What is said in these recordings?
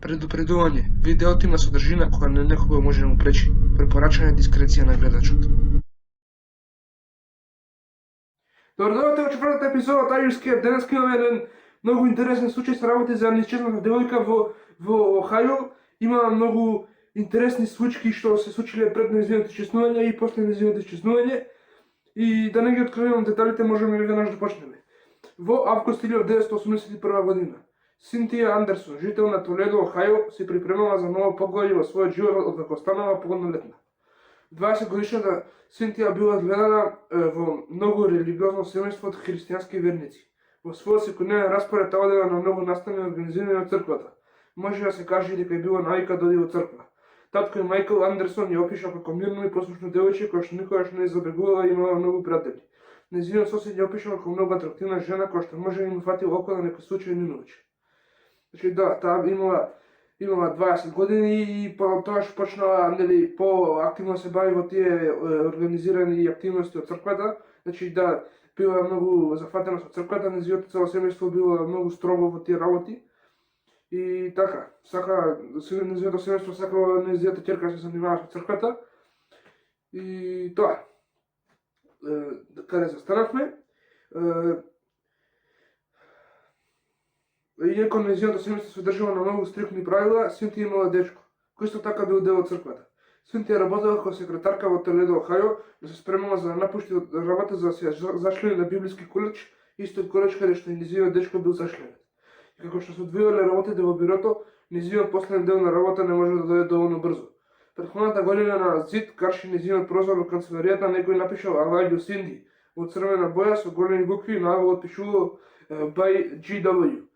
Предупредување: видеото има содржина која некогаш може да му пречи. Препорачана дискреција на гледачот. Добро во четвртата епизода од Irish. Денес имаме еден многу интересен случај, се работи за исчезната девојка во Охајо. Има многу интересни случаи што се случиле пред нејзиното исчезнување и после нејзиното исчезнување. И да не ги откривам деталите, можеме веднаш да почнеме. Во август 1981 година, Синтија Андерсон, жител на Толедо, Охајо, се припремала за ново поглавје во својот живот од како станала полнолетна. 20-годишната Синтија била гледана во многу религиозно семејство од христијански верници. Во својот секојдневен распоред одела на многу настани организирани од црквата. Може да се каже дека е била навика да оди во црква. Татко и Мајкл Андерсон ја опишал како мирно и послушно девојче која што никогаш не забегувала и имала многу пријатели. Нејзиниот сосед ја опишал како многу атрактивна жена која што може да им фати око на некој случајни ноќ. Значи да, таа имала 20 години и тогаш почнала по-активно се бави во тие организирани активности од црквата. Значи да, била многу зафатена со црквата, нејзиното цело семејство било многу строго во тие работи. И така, нејзиното семејство сакало нејзината ќерка да се занимава со црквата. И тоа. Каде застанавме? Иако нејзиното семејство се држало на многу стрикни правила, Синтија имала дечко, кој исто така бил дел од црквата. Синтија работела како секретарка во Толедо, Охајо, да се спремала за да напушти работа за да се зашлени на библиски коледж, истиот коледж каде што нејзиниот дечко бил зашленет. И како што се одвивале работите во бирото, нејзиниот последен дел на работа не може да дојде доволно брзо. Претходната година на зид, карши нејзиниот прозор во канцеларијата, некој напишал "I like you, Cindy" во црвена боја со големи букви и наоколу пишувал by GW.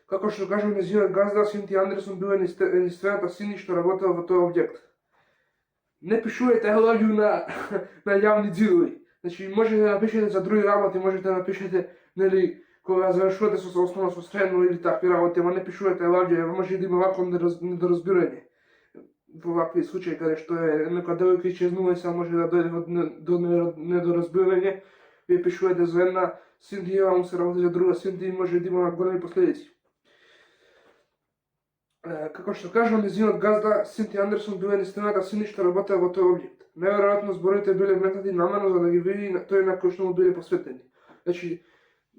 Како што кажам, нејзиниот газда Синтија Андерсон била единствената Синди што работела во тој објект. Не пишувајте I love you на јавни ѕидови. Значи можете да напишете за други работи, можете да напишете кога завршувате со основно со средно или такви работи, ама не пишувајте I love you, може да има вакво недоразбирање. Во вакви случаи каде што е некоја девојка исчезнува и сега може да дојде до недоразбирање, вие пишувате за една Синди, а му се работи за друга Синди и може да има големи последици. Како што кажам, нејзиниот газда Синтија Андерсон била единствената Синди што работела во тој објект. Најверојатно зборите биле метнати намерно за да ги види тој на кој што му биле посветени. Значи,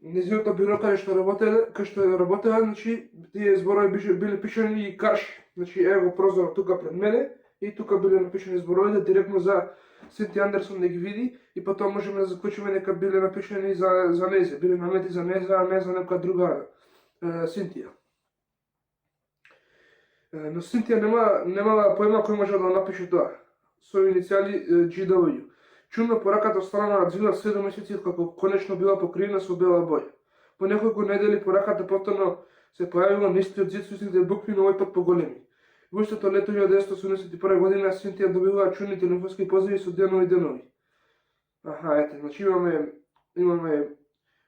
нејзиното биро каде што работела, значи тие зборови биле пишани и карш. Значи ево прозор тука пред мене и тука биле напишани зборовите директно за Синтија Андерсон да ги види и потоа можеме да заклучиме дека биле напишани за незе, биле намети за незе, а не за некоја друга Синтија. Но Синтија немала поема кој може да напише тоа, со иницијали GW. Чудно пораката останала надзила 7 месеци откако конечно била покриена со бела боја. По неколку недели пораката повторно се појавила на истиот зид со истите букви, но овој пат поголеми. Во истото лето 1981 година Синтија добиваа чудни телефонски позиви со денови. Ете, значи имаме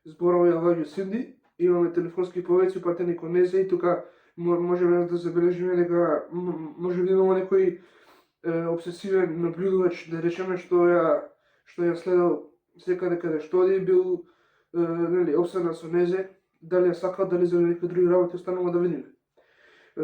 зборови I love you, Cindy, имаме телефонски повици упатени кон незе и тука можеме да забележиме дека може да имamo некој обсесивен наблюдувач, да речеме, што ја следел секаде каде што оди, бил обседнат со незе, дали ја сакал, дали за некои други работи, останува да видиме.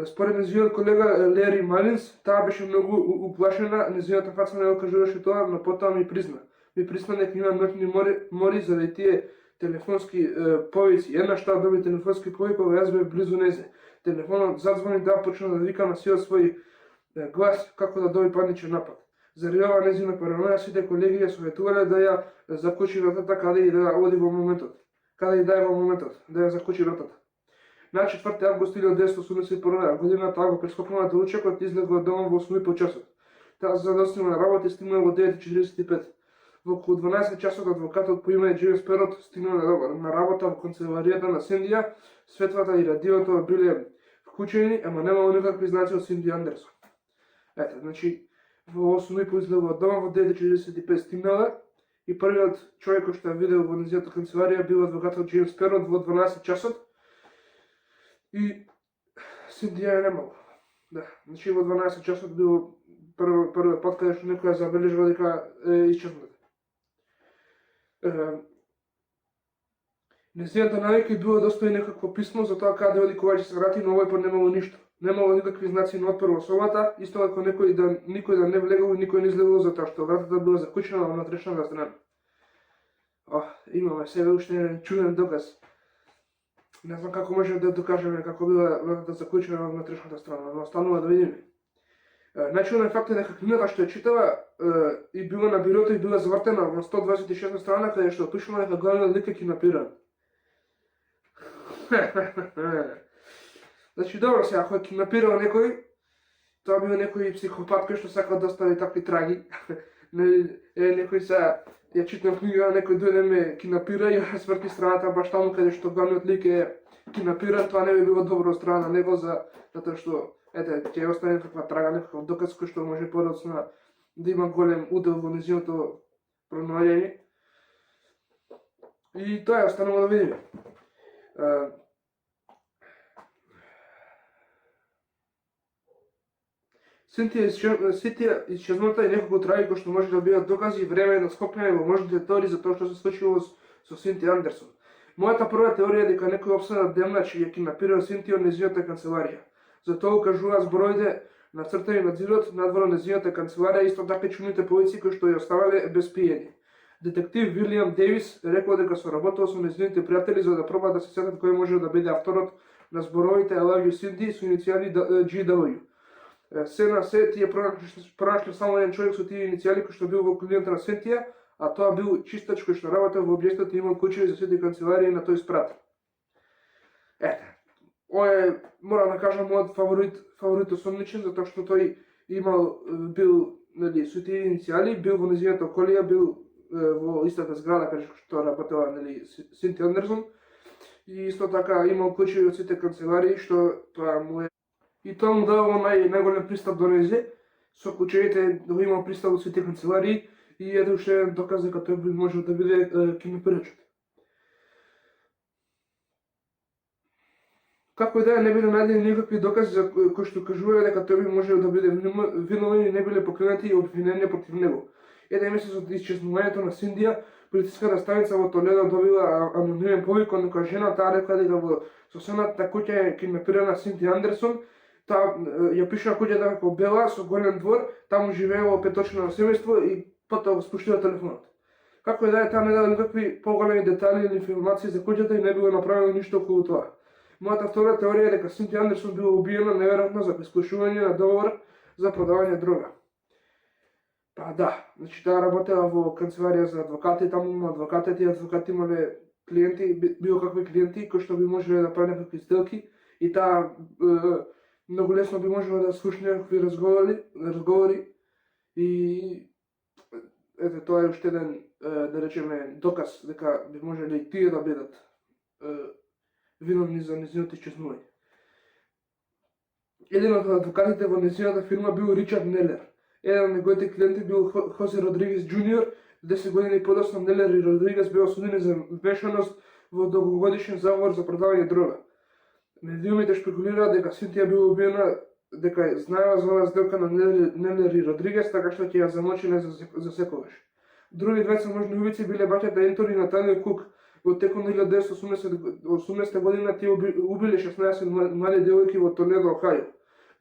Според нејзиниот колега Лери Малинс, таа беше многу уплашена, нејзината фаца не го кажуваше тоа, но потоа ми призна дека има ноќни мори заради тие телефонски повици. Еднаш таа доби телефонски повик кога јас бев близу незе. Телефонот задзвони, таа почна да вика на сиот свој глас како да доби паничен напад. Заради ова нејзина параноја, сите колеги ја советувале да ја заклучи вратата каде и да оди во моментот. Каде и да е во моментот, да ја заклучи вратата. На 4 август 1981 година таа го прескокнала доручекот и излегла од дома во 8:30 часот. Таа задоснила на работа и стигнала во 9:45. Во околу 12 часот адвокатот по име Джеймс Перот стигнал на работа во канцеларијата на Синдија. Светлата и радиото биле вклучени, ама немало никакви знаци од Синтија Андерсон. Ете, значи, во 8:30 излегла од дома, во 9:45 стигнала и првиот човек кој што ја видел во нејзината канцеларија бил адвокатот Джеймс Перот во 12 часот и Синтија ја немало. Да, значи во 12 часот бил првиот пат каде што некој ја забележува дека е исчезната. Нејзината навика била да остави некакво писмо за тоа каде оди кога ќе се врати, но овој пат немало ништо. немало никакви знаци на отпор во собата, исто како никој да не влегол и никој не излегол затоа што вратата била закучена во внатрешната страна. Имаме сега уште еден чуден доказ. Не знам како може да докажеме како била вратата закучена во внатрешната страна, но останува да видиме. Најчуден факт е дека книгата што ја читава и била на бирото и била завртена во 126 страна, каде што пишува дека главниот лик е киднапиран. Значи, добро се, ако е киднапирал некој, тоа бил некој психопат кој што сака да остави такви траги. Некој ја читам книга, некој дојде ме киднапира и ја сврти страната баш таму каде што главниот лик е киднапиран, тоа не би било добро од страна на него затоа што ќе остане некаква трага, некаков доказ кој што може подоцна да има голем удел во нејзиното пронаоѓање. И тоа е останува да видиме. Сите исчезната и неколку траги кои што може да бидат докази време на скопнење во можните теории за тоа што се случило со Синтија Андерсон. Мојата прва теорија е дека некој обседнат демнач ја киднапирал Синтија од нејзината канцеларија. За тоа укажуваат збороите нацртани на ѕидот надвор од нејзината канцеларија, исто така и чудните полици кои што ја оставале без пиење. Детектив Вилијам Дејвис рекол дека соработувал со нејзините пријатели за да пробаат да се сетат кој може да биде авторот на зборовите I love you Cindy со иницијали GW. Се на се тие пронашли само еден човек со тие иницијали кој што бил во клиента на Синтија, а тоа бил чистач кој што работел во објектот и имал ключеви за сите канцеларии на тој спрат. Ој е, морам да кажам, мојот фаворит осомничен, затоа што тој бил со тие иницијали, бил во нејзината околија, бил во истата зграда каде што работела Синтија Андерсон и исто така имал ключеви од сите канцеларии, што тоа му е и тоа му давало најголем пристап до нејзе, со ключевите да имал пристап до сите канцеларии и ете уште еден доказ дека тој би можел да биде киднапирачот. Како и да е, не биле најдени никакви докази за кои што кажуваат дека тој би можел да биде виновен и не биле покренати и обвиненија против него. Еден месец од исчезнувањето на Синдија, полициската станица во Толедо добила анонимен повик кога жена таа рекла дека во соседната куќа е киднапирана Синтија Андерсон. Таа ја пишува куќата како бела со голем двор, таму живеело петочно семејство и потоа го спуштила телефонот. Како и да е, таа не дава никакви поголеми детали или информации за куќата и не било направено ништо околу тоа. Мојата втора теорија е дека Синтија Андерсон била убиена неверојатно за прискушување на договор за продавање дрога. Па да, значи таа работела во канцеларија за адвокати, таму адвокатите и адвокати имале клиенти, било какви клиенти кои што би можеле да прават некакви сделки и таа многу лесно би можела да слушне некакви разговори и ете тоа е уште еден, да речеме, доказ дека би можеле и тие да бидат виновни за нејзиното исчезнување. Еден од адвокатите во нејзината фирма бил Ричард Нелер. Еден од неговите клиенти бил Хосе Родригес Джуниор. 10 години подоцна Нелер и Родригес беа осудени за вмешаност во долгогодишен заговор за продавање дрога. Медиумите шпекулираат дека Синтија била убиена, дека знаела за оваа сделка на Нелер и Родригес, така што ќе ја замочиле за секогаш. Други двајца можни убици биле браќата Ентони и Натаниел Кук. Во текот на 1980 година тие убиле 16 млади девојки во Толедо, Охајо.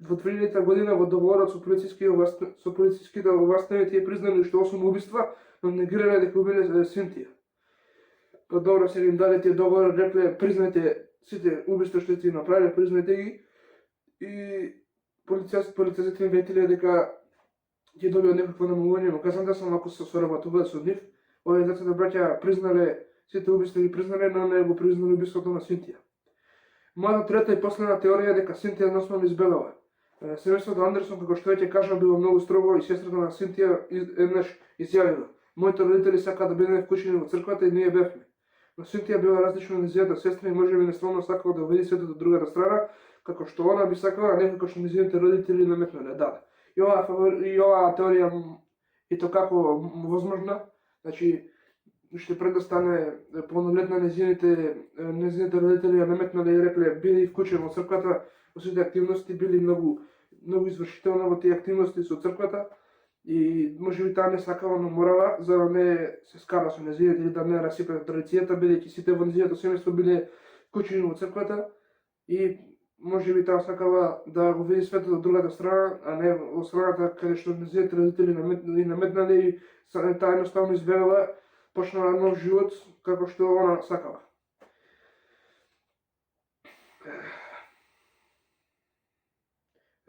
Во 2000 година во договорот со полициските овластени тие признали уште 8 убиства, но негирале дека убиле Синтија. Па добро, се им даде тие договори, рекле признајте сите убиства што ти направиле, признајте ги. И полицисите им ветиле дека ќе добиат некакво намалување, но казам да сам ако се соработуваат со нив, овие двајцата браќа признале сите убиства ги признале, но не го признали убиството на Синтија. Мојата трета и последна теорија е дека Синтија едноставно избегала. Семејството Андерсон, како што веќе кажа, било многу строго и сестрата на Синтија еднаш изјавила: "Моите родители сакаат да бидеме вклучени во црквата и ние бевме." Но Синтија била различна од нејзината сестра и можеби нествално сакала да види светот од другата страна, како што она би сакала, а не како што нејзините родители наметнале. Да. И оваа теорија е то како возможна, значи уште пред да стане полнолетна нејзините родители ја наметнале и рекле били вклучени во црквата, во сите активности, били многу извршителна во тие активности со црквата и можеби таа не сакала, но морала за да не се скара со нејзините или да не расипе традицијата, бидејќи сите во нејзиното семејство биле вклучени во црквата и може би таа сакала да го види светот од другата страна, а не од страната каде што нејзините родители и наметнале и таа едноставно избегала, почнала нов живот како што она сакала.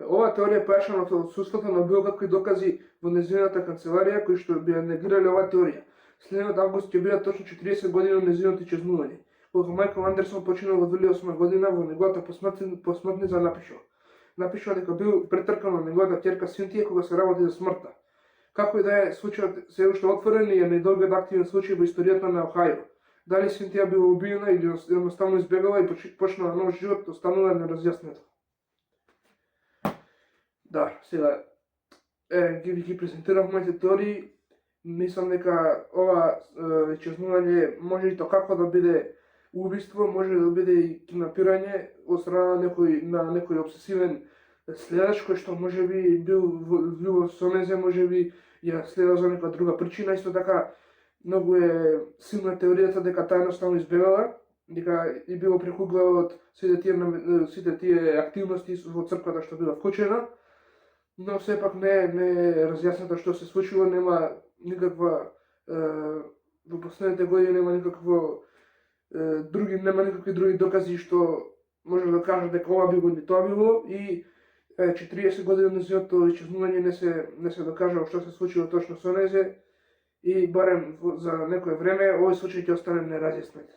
Оваа теорија појашана од отсуството на било какви докази во нејзината канцеларија кои што би ја негирале оваа теорија. Следниот август ќе биде точно 40 години од нејзиното исчезнување. Кога Майкл Андерсон починал во 2008 година, во неговата посмртница напишува дека бил претркан од неговата ќерка Синтија кога се работи за смртта. Како и да е, случајот се уште отворен и е најдолгиот активен случај во историјата на Охајо. Дали Синтија била убиена или едноставно избегала и почнала нов живот, останува неразјаснето. Да, сега ги презентирав моите теории. Мислам дека ова исчезнување може и то како да биде убиство, може да биде и киднапирање од страна на некој обсесивен следач кој што може би бил влюбов со незе, може би ја следал за некоја друга причина. Исто така многу е силна теоријата дека таа едноставно избегала, дека и било прекугла од сите тие активности во црквата што била вклучена, но сепак не е разјаснето што се случило, нема никаква во последните години нема никакви други докази што може да кажат дека ова било или тоа било, и 40 години од нејзиното исчезнување не се докажало што се случило точно со незе, и барем за некое време овој случај ќе остане неразјаснет.